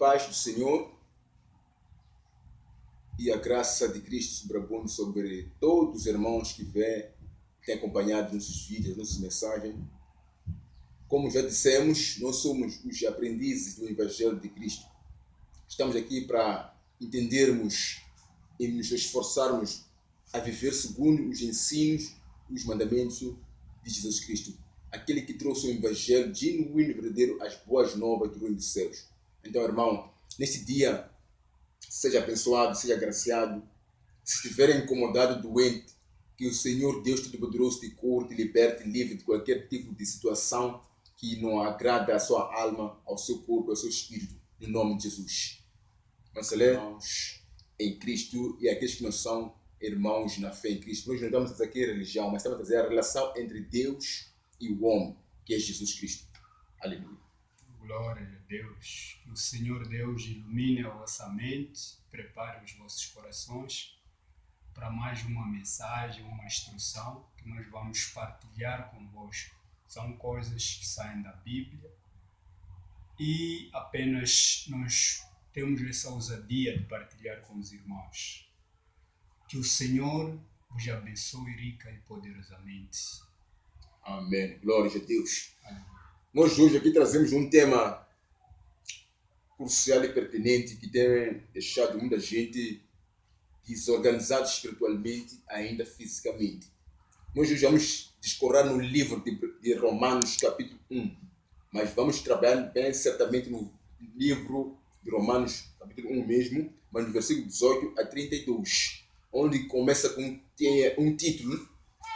paz do Senhor e a graça de Cristo sobreabunde sobre todos os irmãos que têm acompanhado nossos vídeos, nossas mensagens. Como já dissemos, nós somos os aprendizes do Evangelho de Cristo. Estamos aqui para entendermos e nos esforçarmos a viver segundo os ensinos, os mandamentos de Jesus Cristo. Aquele que trouxe o Evangelho genuíno e verdadeiro, as boas novas do reino dos céus. Então, irmão, neste dia, seja abençoado, seja agraciado. Se estiver incomodado, doente, que o Senhor Deus Todo-Poderoso te cure, te liberte, livre de qualquer tipo de situação que não agrada à sua alma, ao seu corpo, ao seu espírito, no nome de Jesus. Mas, irmãos, em Cristo e aqueles que não são irmãos na fé em Cristo. Nós não estamos a dizer aqui a religião, mas estamos a dizer a relação entre Deus e o homem, que é Jesus Cristo. Aleluia. Glória a Deus. Que o Senhor Deus ilumine a vossa mente, prepare os vossos corações para mais uma mensagem, uma instrução que nós vamos partilhar convosco. São coisas que saem da Bíblia e apenas nós temos essa ousadia de partilhar com os irmãos. Que o Senhor vos abençoe rica e poderosamente. Amém. Glória a Deus. Aleluia. Nós hoje aqui trazemos um tema crucial e pertinente que tem deixado muita gente desorganizada espiritualmente, ainda fisicamente. Nós hoje vamos discorrer no livro de Romanos, capítulo 1, mas vamos trabalhar bem certamente no livro de Romanos, capítulo 1 mesmo, mas no versículo 18 a 32, onde começa com um título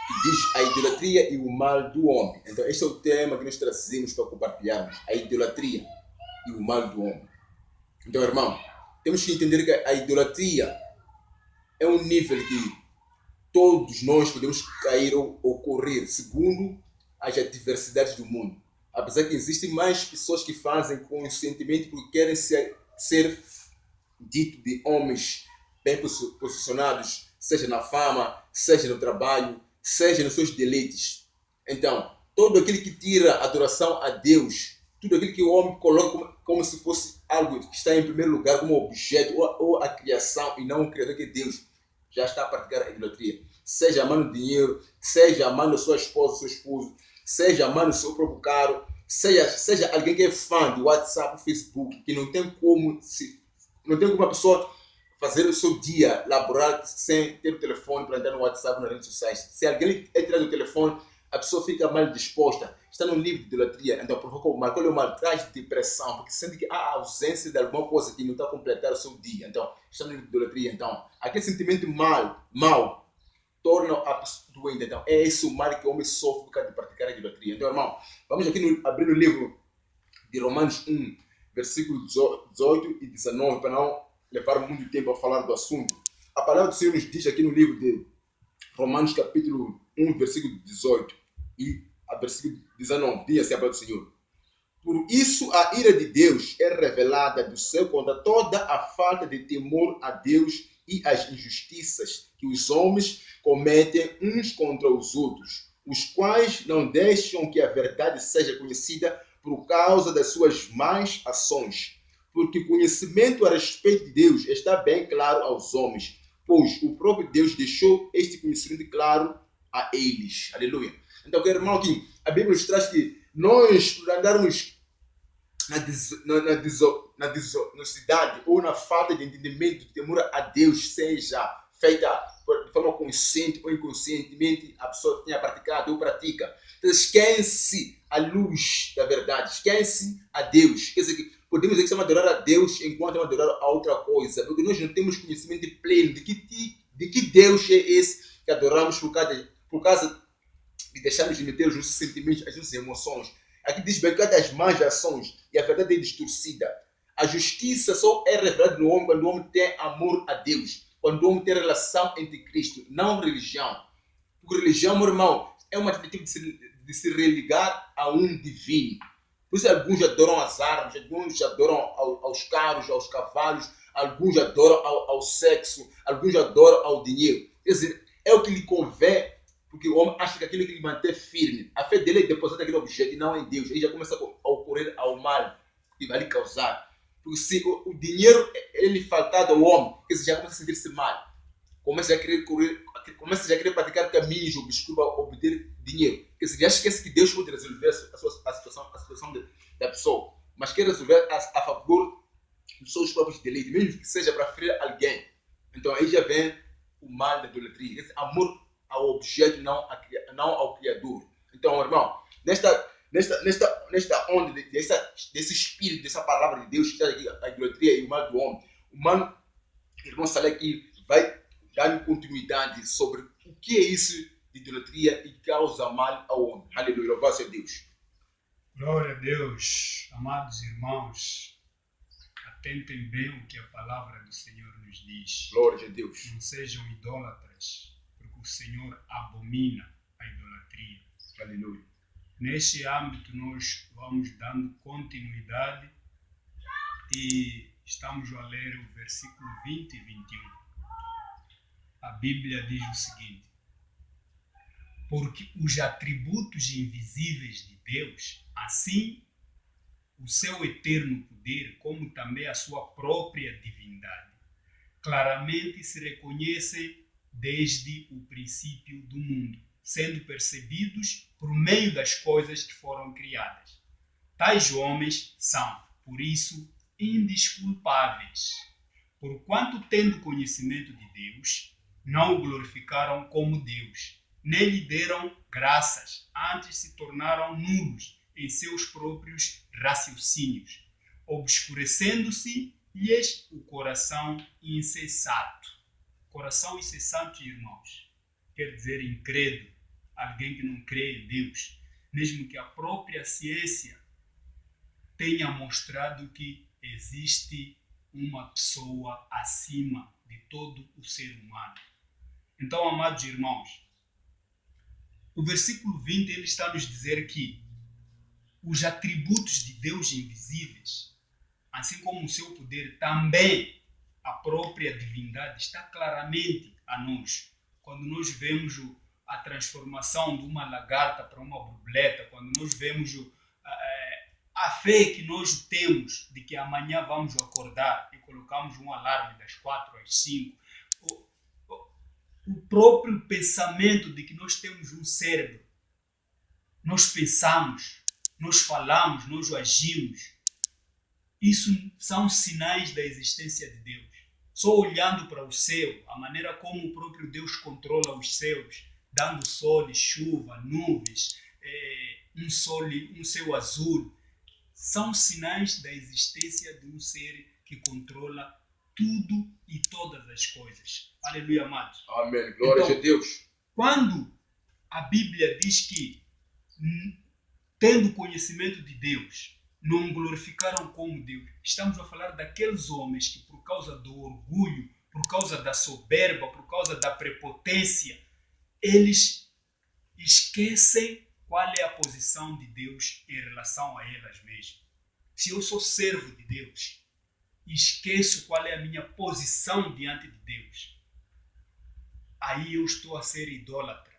que diz a idolatria e o mal do homem. Então, este é o tema que nós trazemos para compartilharmos, a idolatria e o mal do homem. Então, irmão, temos que entender que a idolatria é um nível que todos nós podemos cair ou ocorrer, segundo as adversidades do mundo. Apesar que existem mais pessoas que fazem conscientemente porque querem ser dito de homens bem posicionados, seja na fama, seja no trabalho, seja nos seus deleites. Então, todo aquele que tira adoração a Deus, tudo aquilo que o homem coloca como se fosse algo que está em primeiro lugar, como objeto, ou a criação, e não o Criador que é Deus, já está a praticar a idolatria. Seja amando dinheiro, seja amando a sua esposa, seu esposo, seja amando o seu próprio carro, seja alguém que é fã do WhatsApp, Facebook, que não tem como a pessoa fazer o seu dia laboral sem ter o telefone para entrar no WhatsApp, nas redes sociais. Se alguém é tirado do telefone, a pessoa fica mal disposta, está no nível de idolatria, então provoca o mal. Quando o mal traz depressão, porque sente que há ausência de alguma coisa que não está a completar o seu dia, então está no nível de idolatria. Então, aquele sentimento mal torna a pessoa doente. Então, é esse o mal que o homem sofre por causa de praticar a idolatria. Então, irmão, vamos aqui abrir o livro de Romanos 1, versículos 18 e 19, para não levar muito tempo a falar do assunto. A palavra do Senhor nos diz aqui no livro de Romanos, capítulo 1, versículo 18 e a versículo 19. Diz assim a palavra do Senhor: por isso a ira de Deus é revelada do céu contra toda a falta de temor a Deus e as injustiças que os homens cometem uns contra os outros, os quais não deixam que a verdade seja conhecida por causa das suas más ações. Porque o conhecimento a respeito de Deus está bem claro aos homens, pois o próprio Deus deixou este conhecimento claro a eles. Aleluia. Então, irmão, aqui a Bíblia nos traz que nós, por andarmos na desonestidade ou na falta de entendimento, de temor a Deus, seja feita de forma consciente ou inconscientemente, a pessoa tenha praticado ou pratica. Então, esquece a luz da verdade, esquece a Deus. Quer dizer que podemos dizer que estamos a adorar a Deus enquanto estamos a adorar a outra coisa, porque nós não temos conhecimento pleno de que Deus é esse que adoramos por causa de deixarmos de meter os nossos sentimentos, as nossas emoções. Aqui diz bem que das más ações e a verdade é distorcida. A justiça só é revelada no homem quando o homem tem amor a Deus, quando o homem tem relação entre Cristo, não religião. Porque religião, meu irmão, é uma tentativa de se religar a um divino. Por isso alguns adoram as armas, alguns adoram aos carros, aos cavalos, alguns adoram ao sexo, alguns adoram ao dinheiro. Quer dizer, é o que lhe convém, porque o homem acha que aquilo que lhe mantém firme. A fé dele é depositar aquele objeto e não em Deus. Aí já começa a ocorrer ao mal que vai lhe causar. Porque se o dinheiro ele faltado ao homem, ele já começa a sentir-se mal. Começa a querer correr, começa a querer praticar caminhos obscuros para obter dinheiro. Porque se já esquece que Deus pode resolver a situação da pessoa, mas quer resolver a favor dos seus próprios deleites, mesmo que seja para ferir alguém. Então aí já vem o mal da idolatria, esse amor ao objeto, não ao Criador. Então, irmão, nesta onda desse espírito, dessa palavra de Deus, que está aqui, a idolatria e o mal do homem, o mano, irmão Salé aqui vai dar continuidade sobre o que é isso de idolatria e causa mal ao homem. Aleluia, louvado seja Deus. Glória a Deus, amados irmãos. Atentem bem o que a palavra do Senhor nos diz. Glória a Deus. Não sejam idólatras, porque o Senhor abomina a idolatria. Aleluia. Neste âmbito nós vamos dando continuidade e estamos a ler o versículo 20 e 21. A Bíblia diz o seguinte: porque os atributos invisíveis de Deus, assim o seu eterno poder, como também a sua própria divindade, claramente se reconhecem desde o princípio do mundo, sendo percebidos por meio das coisas que foram criadas. Tais homens são, por isso, indesculpáveis, porquanto, tendo conhecimento de Deus, não o glorificaram como Deus, nem lhe deram graças, antes se tornaram nulos em seus próprios raciocínios, obscurecendo-se-lhes o coração insensato. Coração insensato, irmãos, quer dizer incrédulo, alguém que não crê em Deus, mesmo que a própria ciência tenha mostrado que existe uma pessoa acima de todo o ser humano. Então, amados irmãos, o versículo 20 ele está a nos dizer que os atributos de Deus invisíveis, assim como o seu poder, também a própria divindade, está claramente a nós. Quando nós vemos a transformação de uma lagarta para uma borboleta, quando nós vemos a fé que nós temos de que amanhã vamos acordar e colocamos um alarme das 4 às 5, o próprio pensamento de que nós temos um cérebro, nós pensamos, nós falamos, nós agimos, isso são sinais da existência de Deus. Só olhando para o céu, a maneira como o próprio Deus controla os céus, dando sol e chuva, nuvens, um céu azul, são sinais da existência de um ser que controla tudo e todas as coisas. Aleluia, amados. Amém. Glória a Deus. Quando a Bíblia diz que, tendo conhecimento de Deus, não glorificaram como Deus, estamos a falar daqueles homens que, por causa do orgulho, por causa da soberba, por causa da prepotência, eles esquecem qual é a posição de Deus em relação a elas mesmas. Se eu sou servo de Deus, esqueço qual é a minha posição diante de Deus, aí eu estou a ser idólatra.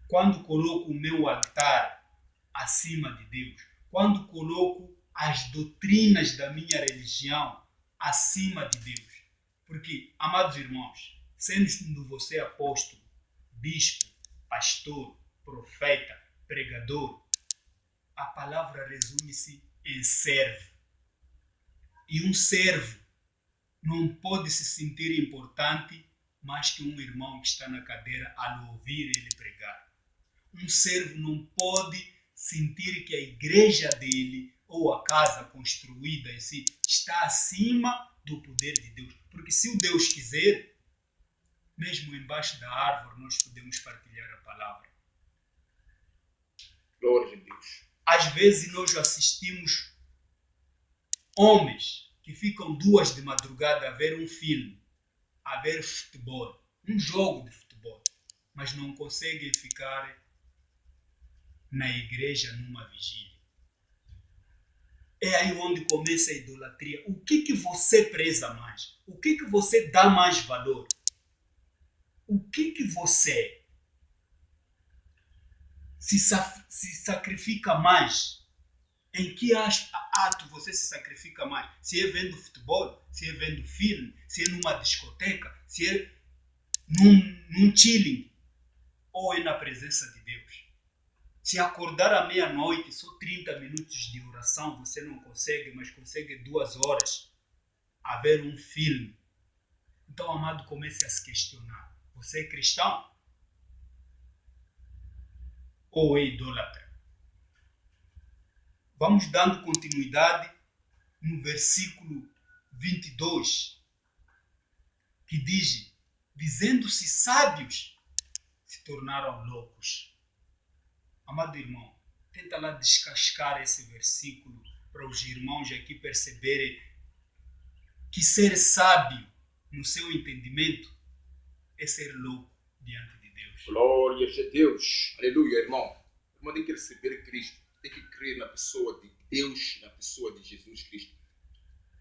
Quando coloco o meu altar acima de Deus, quando coloco as doutrinas da minha religião acima de Deus. Porque, amados irmãos, sendo você apóstolo, bispo, pastor, profeta, pregador, a palavra resume-se em servo. E um servo não pode se sentir importante mais que um irmão que está na cadeira a ouvir ele pregar. Um servo não pode sentir que a igreja dele ou a casa construída em si está acima do poder de Deus. Porque se o Deus quiser, mesmo embaixo da árvore nós podemos partilhar a palavra. Glória a Deus. Às vezes nós assistimos homens que ficam 2 de madrugada a ver um filme, a ver futebol, um jogo de futebol, mas não conseguem ficar na igreja numa vigília. É aí onde começa a idolatria. O que você preza mais? O que você dá mais valor? O que você se sacrifica mais Em que ato você se sacrifica mais? Se é vendo futebol, se é vendo filme, se é numa discoteca, se é num chilling, ou é na presença de Deus? Se acordar à meia-noite, só 30 minutos de oração, você não consegue, mas consegue 2 horas a ver um filme. Então, amado, comece a se questionar. Você é cristão? Ou é idólatra? Vamos dando continuidade no versículo 22, que diz: dizendo-se sábios, se tornaram loucos. Amado irmão, tenta lá descascar esse versículo para os irmãos aqui perceberem que ser sábio, no seu entendimento, é ser louco diante de Deus. Glória a Deus. Aleluia, irmão. O irmão tem que receber Cristo. Tem que crer na pessoa de Deus, na pessoa de Jesus Cristo.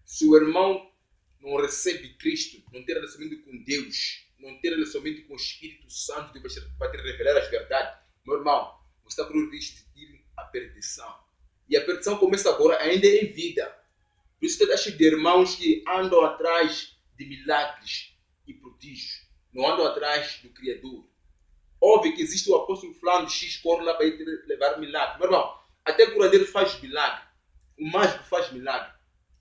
Se o irmão não recebe Cristo, não tem relacionamento com Deus, não tem relacionamento com o Espírito Santo que vai te revelar as verdades, meu irmão, você está correndo o risco de ir à perdição. E a perdição começa agora, ainda em vida. Por isso que eu acho de irmãos que andam atrás de milagres e prodígios, não andam atrás do Criador. Óbvio que existe o apóstolo fulano de X corre lá para ele levar milagre. Meu irmão, até o curandeiro faz milagre, o mágico faz milagre,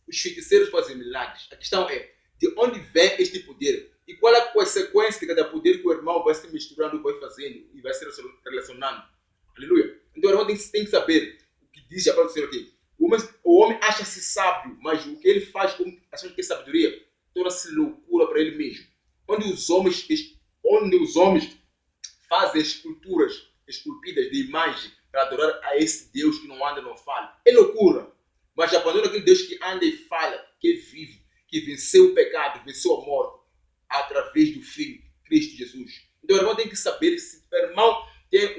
os feiticeiros fazem milagres. A questão é, de onde vem este poder? E qual é a consequência de cada poder que o irmão vai se misturando, vai fazendo e vai se relacionando? Aleluia. Então o irmão tem que saber o que diz a palavra do Senhor aqui. O homem acha-se sábio, mas o que ele faz, como achando que é sabedoria, torna-se loucura para ele mesmo. Onde os homens fazem esculturas esculpidas de imagem para adorar a esse Deus que não anda e não fala, é loucura. Mas abandona aquele Deus que anda e fala, que é vivo, que venceu o pecado, venceu a morte, através do Filho, Cristo Jesus. Então o irmão tem que saber se o irmão tem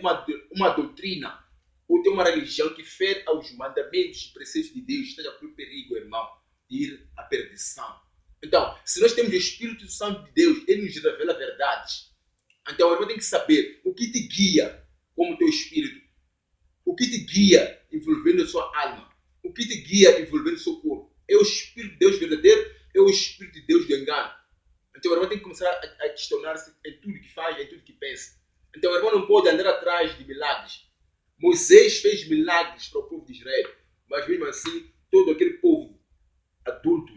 uma doutrina ou tem uma religião que fere aos mandamentos e preceitos de Deus, esteja por perigo, irmão, de ir à perdição. Então, se nós temos o Espírito Santo de Deus, ele nos revela verdades. Então o irmão tem que saber o que te guia como teu espírito, o que te guia envolvendo a sua alma, o que te guia envolvendo o seu corpo. É o Espírito de Deus verdadeiro, é o Espírito de Deus do engano. Então o irmão tem que começar a questionar-se em tudo que faz, em tudo que pensa. Então o irmão não pode andar atrás de milagres. Moisés fez milagres para o povo de Israel, mas mesmo assim todo aquele povo adulto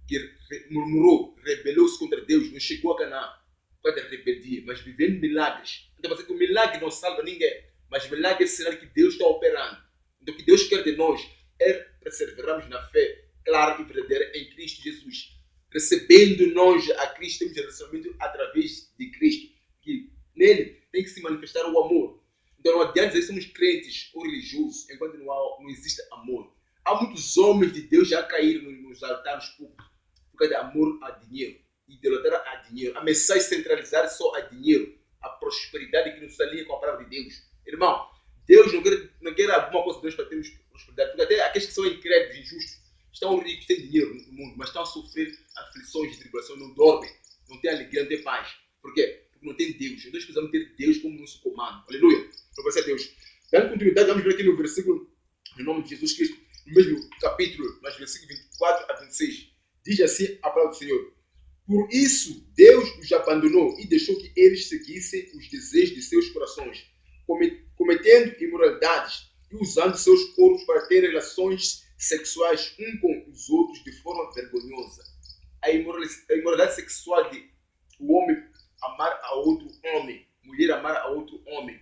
que murmurou, rebelou-se contra Deus, não chegou a Canaã por causa da rebeldia, mas vivendo milagres. Então você que o milagre não salva ninguém, mas milagre é sinal que Deus está operando. Então o que Deus quer de nós é perseverarmos na fé clara e verdadeira em Cristo Jesus. Recebendo nós a Cristo, temos relacionamento através de Cristo, que nele tem que se manifestar o amor. Então não adianta dizer que somos crentes ou religiosos enquanto não existe amor. Há muitos homens de Deus já caíram nos altares públicos por causa de amor a dinheiro, idolatrar a dinheiro, a mensagem centralizar só a dinheiro, a prosperidade que nos alinha com a palavra de Deus. Irmão, Deus não quer alguma coisa de Deus para termos prosperidade, porque até aqueles que são incrédulos, injustos, estão ricos, têm dinheiro no mundo, mas estão a sofrer aflições e tribulações, não dormem, não têm alegria, não têm paz. Por quê? Porque não tem Deus. Então nós precisamos ter Deus como nosso comando. Aleluia. Louvado seja Deus. Dando continuidade, vamos ver aqui no versículo, em nome de Jesus Cristo, no mesmo capítulo, mas versículo 24 a 26, diz assim a palavra do Senhor. Por isso, Deus os abandonou e deixou que eles seguissem os desejos de seus corações, cometendo imoralidades e usando seus corpos para ter relações sexuais um com os outros de forma vergonhosa. A imoralidade sexual de o homem amar a outro homem, mulher amar a outro homem,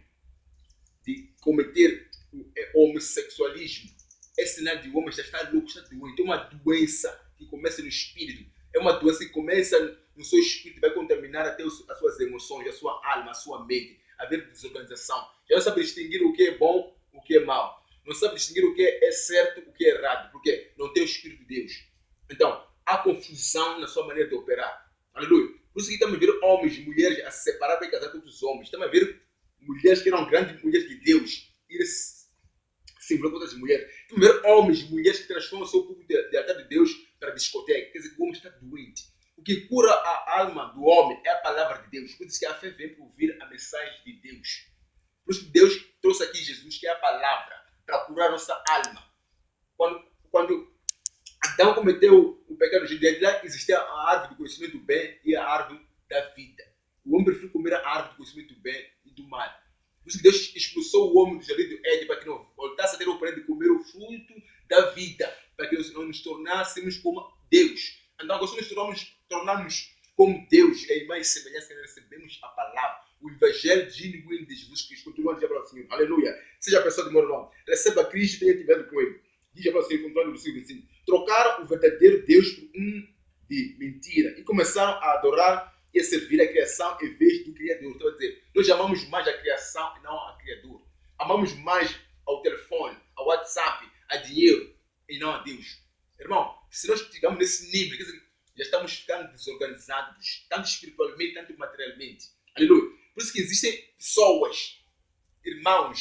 de cometer o homossexualismo, é sinal de o homem já está louco, está doente. É uma doença que começa no espírito. É uma doença que começa no seu espírito, vai contaminar até as suas emoções, a sua alma, a sua mente, haver desorganização. Já não sabe distinguir o que é bom, o que é mau. Não sabe distinguir o que é certo, o que é errado. Porque não tem o Espírito de Deus. Então, há confusão na sua maneira de operar. Aleluia. Por isso que estamos a ver homens e mulheres a se separar para casar com outros homens. Estamos a ver mulheres que eram grandes mulheres de Deus ir se envolver com outras mulheres. Estamos a ver homens e mulheres que transformam o seu público de altar de Deus para discoteca. Quer dizer que o homem está doente. O que cura a alma do homem é a palavra de Deus. Por isso que a fé vem para ouvir a mensagem de Deus. Por isso que Deus trouxe aqui Jesus, que é a palavra, para curar a nossa alma. Adão cometeu o pecado de lá existia a árvore do conhecimento do bem e a árvore da vida. O homem preferiu comer a árvore do conhecimento do bem e do mal. Por isso que Deus expulsou o homem do jardim do Éden para que não voltasse a ter o poder de comer o fruto da vida, para que não nos tornássemos como Deus. Então, agora, se nos tornarmos como Deus, é a imagem e semelhança que recebemos a palavra, o evangelho genuíno de Jesus Cristo. Continua a dizer para o Senhor, aleluia. Seja a pessoa de meu irmão, receba Cristo e tenha atividade com ele. Diz para o Senhor, continuando no versículo 25, trocaram o verdadeiro Deus por um de mentira e começaram a adorar e a servir a criação em vez do Criador. Então, dizer, nós amamos mais a criação e não a Criador. Amamos mais ao telefone, ao WhatsApp, a dinheiro e não a Deus. Irmão, se nós chegamos nesse nível, quer dizer, já estamos ficando desorganizados, tanto espiritualmente, tanto materialmente. Aleluia. Por isso que existem pessoas, irmãos,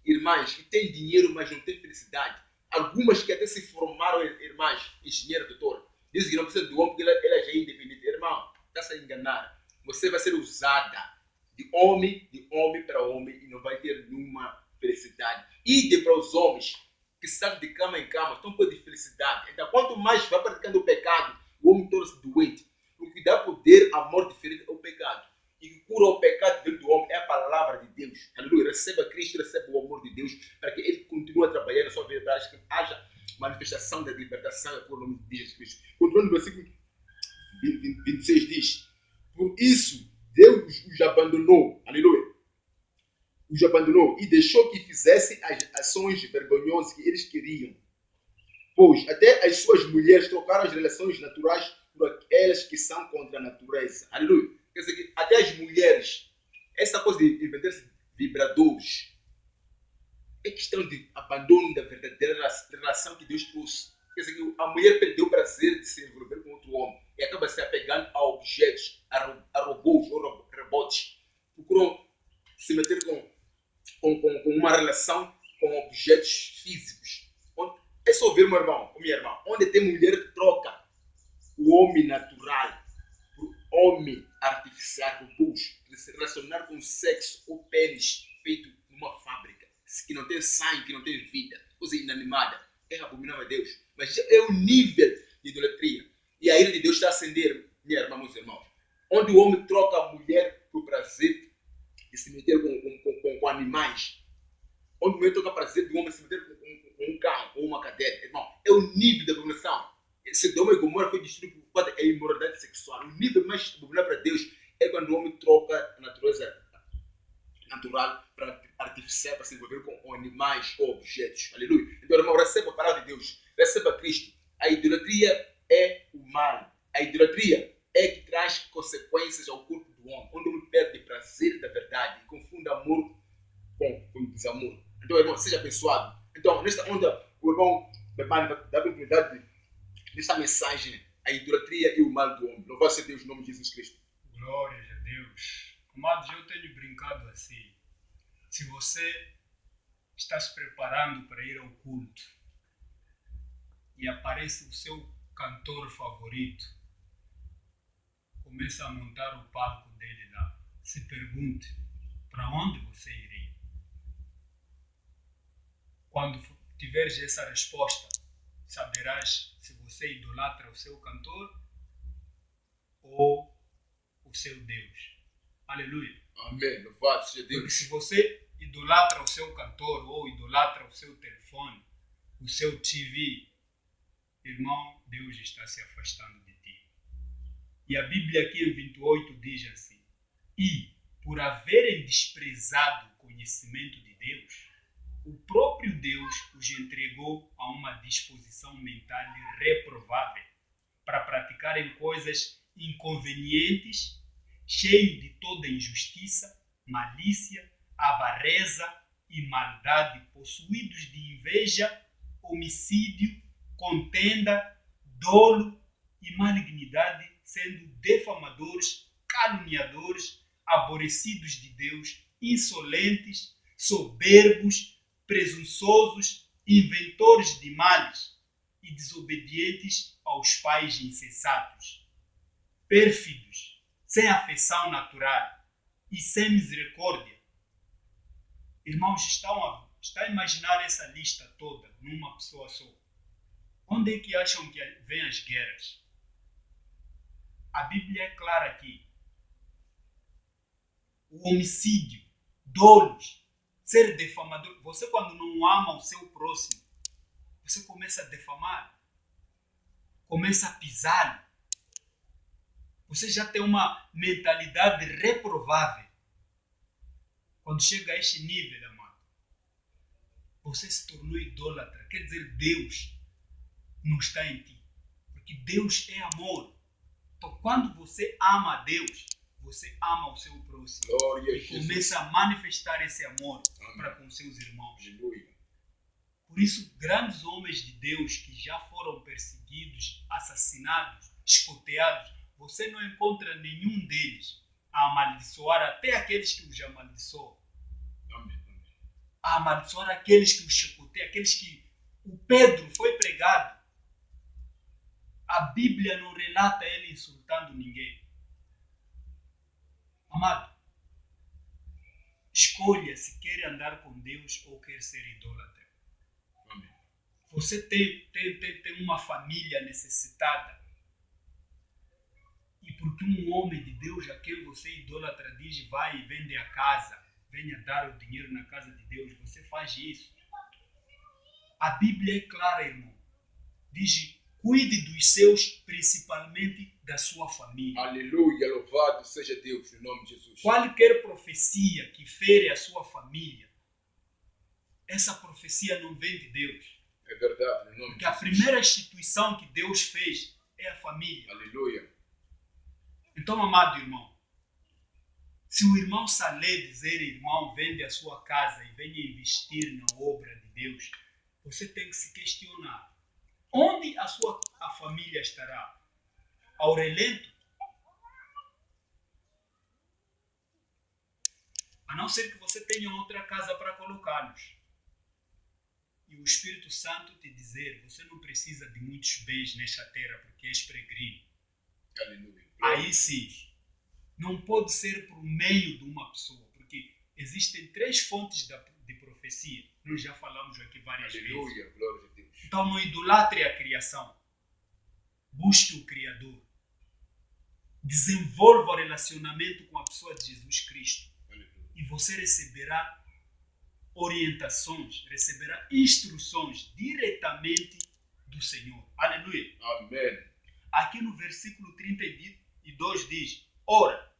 irmãs, que têm dinheiro, mas não têm felicidade. Algumas que até se formaram irmãs, engenheiro, doutor. Dizem que não precisa do homem porque ela já é independente. Irmão, está-se a enganar. Você vai ser usada de homem para homem e não vai ter nenhuma felicidade. E para os homens que sabem de cama em cama, estão com felicidade. Então, quanto mais vai praticando o pecado, o homem torna-se doente. O que dá poder à morte diferente é o pecado. E que cura o pecado dentro do homem é a palavra de Deus. Aleluia. Receba Cristo, receba o amor de Deus, para que ele continue a trabalhar na sua vida, para que haja manifestação da libertação por nome de Jesus Cristo. Continuando no versículo 26 diz, por isso Deus os abandonou, aleluia, os abandonou e deixou que fizessem as ações vergonhosas que eles queriam. Pois até as suas mulheres trocaram as relações naturais por aquelas que são contra a natureza. Aleluia. Quer dizer que até as mulheres, essa coisa de inventar-se vibradores, é questão de abandono da verdadeira relação que Deus trouxe. Quer dizer que a mulher perdeu o prazer de se envolver com outro homem e acaba se apegando a objetos, a robôs ou robots. Procuram se meter com uma relação com objetos físicos. É só ver, meu irmão, ou minha irmã, onde tem mulher troca o homem natural por homem artificial, robôs, de se relacionar com sexo ou pênis feito numa fábrica, que não tem sangue, que não tem vida, coisa inanimada. É abominável a Deus. Mas é o nível de idolatria. E a ira de Deus está a acender, minha irmã, meus irmãos. Onde o homem troca a mulher por prazer de se meter com animais. Onde o homem troca o prazer do homem se meter com um cão ou uma cadela. Irmão, é o nível da abominação. Sodoma e Gomorra foi destruído por causa da imoralidade sexual. O nível mais abominável para Deus é quando o homem troca a natureza natural para artificial, para se envolver com animais ou objetos. Aleluia. Então, irmão, receba a palavra de Deus. Receba Cristo. A idolatria é o mal. A idolatria é que traz consequências ao corpo do homem. Onde o homem perde prazer da verdade e confunde amor com desamor. Então, irmão, seja abençoado. Então, nesta onda, o irmão dá continuidade nesta mensagem, a idolatria e o mal do homem. Louvado seja Deus, em nome de Jesus Cristo. Glórias a Deus. Amados, eu tenho brincado assim. Se você está se preparando para ir ao culto e aparece o seu cantor favorito, começa a montar o palco dele lá. Se pergunte, para onde você iria? Quando tiveres essa resposta, saberás se você idolatra o seu cantor ou o seu Deus. Aleluia. Amém. Louvado seja Deus. Porque se você idolatra o seu cantor ou idolatra o seu telefone, o seu TV, irmão, Deus está se afastando de ti. E a Bíblia aqui em 28 diz assim, e por haverem desprezado o conhecimento de Deus, o próprio Deus os entregou a uma disposição mental reprovável para praticarem coisas inconvenientes, cheio de toda injustiça, malícia, avareza e maldade, possuídos de inveja, homicídio, contenda, dolo e malignidade, sendo defamadores, caluniadores, aborrecidos de Deus, insolentes, soberbos, presunçosos, inventores de males e desobedientes aos pais insensatos, pérfidos, sem afeição natural e sem misericórdia. Irmãos, está a imaginar essa lista toda numa pessoa só. Onde é que acham que vêm as guerras? A Bíblia é clara aqui. O homicídio, dolos, ser defamador. Você, quando não ama o seu próximo, você começa a defamar, começa a pisá-lo. Você já tem uma mentalidade reprovável. Quando chega a este nível, amado, você se tornou idólatra. Quer dizer, Deus não está em ti. Porque Deus é amor. Então, quando você ama a Deus, você ama o seu próximo. Glória a E Jesus. começa a manifestar esse amor Amém. para com seus irmãos. Aleluia. Por isso, grandes homens de Deus que já foram perseguidos, assassinados, escoteados, você não encontra nenhum deles a amaldiçoar até aqueles que os amaldiçoam. Amém. Amém. A amaldiçoar aqueles que os chacoteiam, aqueles que o Pedro foi pregado. A Bíblia não relata ele insultando ninguém. Amado, escolha se quer andar com Deus ou quer ser idólatra. Amém. Você tem uma família necessitada. E porque um homem de Deus a quem você idolatra diz vai e vende a casa, venha dar o dinheiro na casa de Deus, você faz isso. A Bíblia é clara, irmão. Diz, cuide dos seus, principalmente da sua família. Aleluia. Louvado seja Deus, no nome de Jesus. Qualquer profecia que fere a sua família, essa profecia não vem de Deus. É verdade, no nome Porque de a Jesus. primeira instituição que Deus fez é a família. Aleluia. Então, amado irmão, se o irmão Salé dizer, irmão, vende a sua casa e venha investir na obra de Deus, você tem que se questionar. Onde a família estará? Ao relento? A não ser que você tenha outra casa para colocá-los. E o Espírito Santo te dizer, você não precisa de muitos bens nesta terra porque és peregrino. Aleluia. Aí sim, não pode ser por meio de uma pessoa, porque existem 3 fontes de profecia. Nós já falamos aqui várias vezes. Aleluia. Glória a Deus. Então não idolatre a criação. Busque o Criador. Desenvolva o relacionamento com a pessoa de Jesus Cristo. Aleluia. E você receberá orientações, receberá instruções diretamente do Senhor. Aleluia. Amém. Aqui no versículo 32 diz, ora,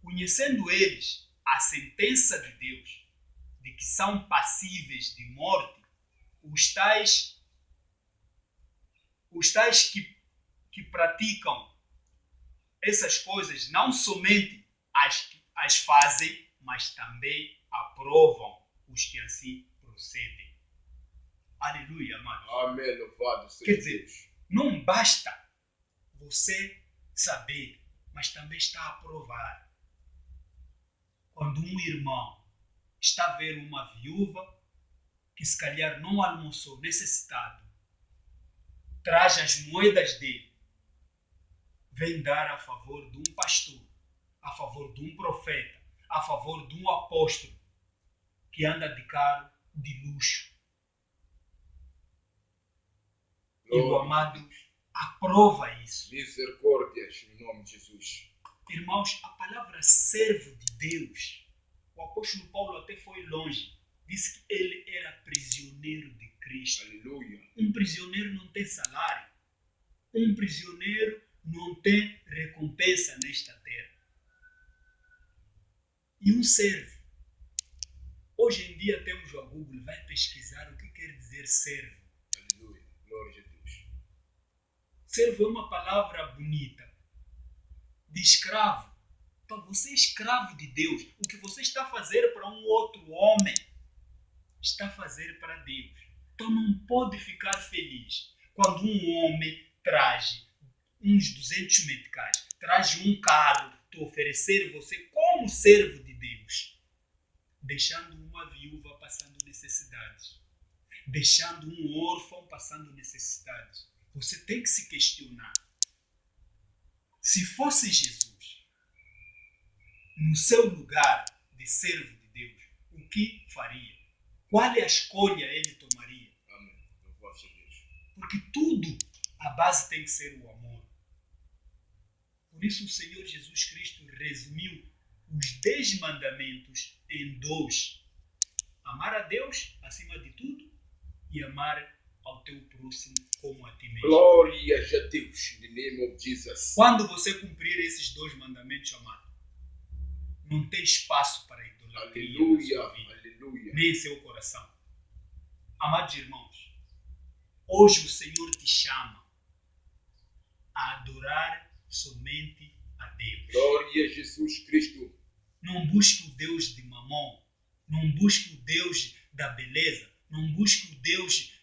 conhecendo eles a sentença de Deus, de que são passíveis de morte, os tais que praticam essas coisas não somente as fazem, mas também aprovam os que assim procedem. Aleluia, amados. Amém. Louvado seja Quer dizer, Deus. não basta você saber, mas também está a provar. Quando um irmão está a ver uma viúva que se calhar não almoçou, necessitado, traz as moedas dele, vem dar a favor de um pastor, a favor de um profeta, a favor de um apóstolo que anda de carro de luxo. E o amado aprova isso. Misericórdias, no nome de Jesus. Irmãos, a palavra servo de Deus, o apóstolo Paulo até foi longe. Disse que ele era prisioneiro de Cristo. Aleluia. Um prisioneiro não tem salário. Um prisioneiro não tem recompensa nesta terra. E um servo. Hoje em dia temos o Google, vai pesquisar o que quer dizer servo. Aleluia. Glória a Deus. Servo é uma palavra bonita. De escravo. Então você é escravo de Deus. O que você está a fazer para um outro homem, está a fazer para Deus. Então não pode ficar feliz quando um homem traz uns 200 meticais, traz um carro para oferecer você como servo de Deus, deixando uma viúva passando necessidades, deixando um órfão passando necessidades. Você tem que se questionar. Se fosse Jesus no seu lugar de servo de Deus, o que faria? Qual é a escolha ele tomaria? Amém. Louvado seja Deus. Porque tudo base tem que ser o amor. Por isso o Senhor Jesus Cristo resumiu os 10 mandamentos em 2. Amar a Deus acima de tudo e amar ao teu próximo como a ti mesmo. Glórias a Deus. In the name of Jesus. Quando você cumprir esses 2 mandamentos, amado, não tem espaço para idolatria na Aleluia. sua vida, Aleluia. nem em seu coração. Amados irmãos, hoje o Senhor te chama a adorar somente a Deus. Glória a Jesus Cristo. Não busque o Deus de Mamon, não busque o Deus da beleza, não busque o Deus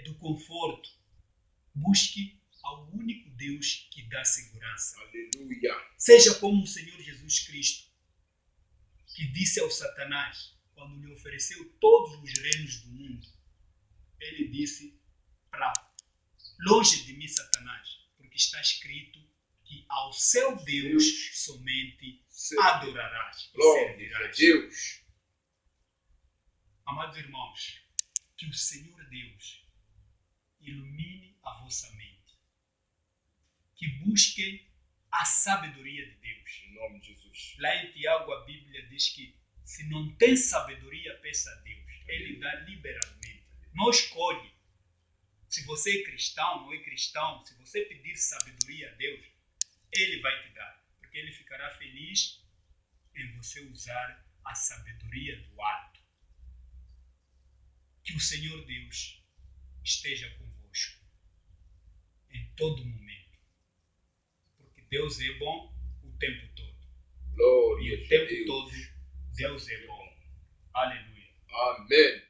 do conforto. Busque ao único Deus que dá segurança. Aleluia. Seja como o Senhor Jesus Cristo, que disse ao Satanás, quando lhe ofereceu todos os reinos do mundo, ele disse para longe de mim, Satanás, porque está escrito que ao seu Deus somente adorarás. Glória a Deus. Amados irmãos, que o Senhor Deus ilumine a vossa mente, que busquem a sabedoria de Deus. Em nome de Jesus. Lá em Tiago a Bíblia diz que se não tem sabedoria, peça a Deus. Ele dá liberalmente. Não escolhe. Se você é cristão, não é cristão, se você pedir sabedoria a Deus, Ele vai te dar. Porque Ele ficará feliz em você usar a sabedoria do alto. Que o Senhor Deus esteja convosco em todo momento. Porque Deus é bom o tempo todo. Glória E o a tempo Deus. todo Deus é bom. Aleluia. Amém.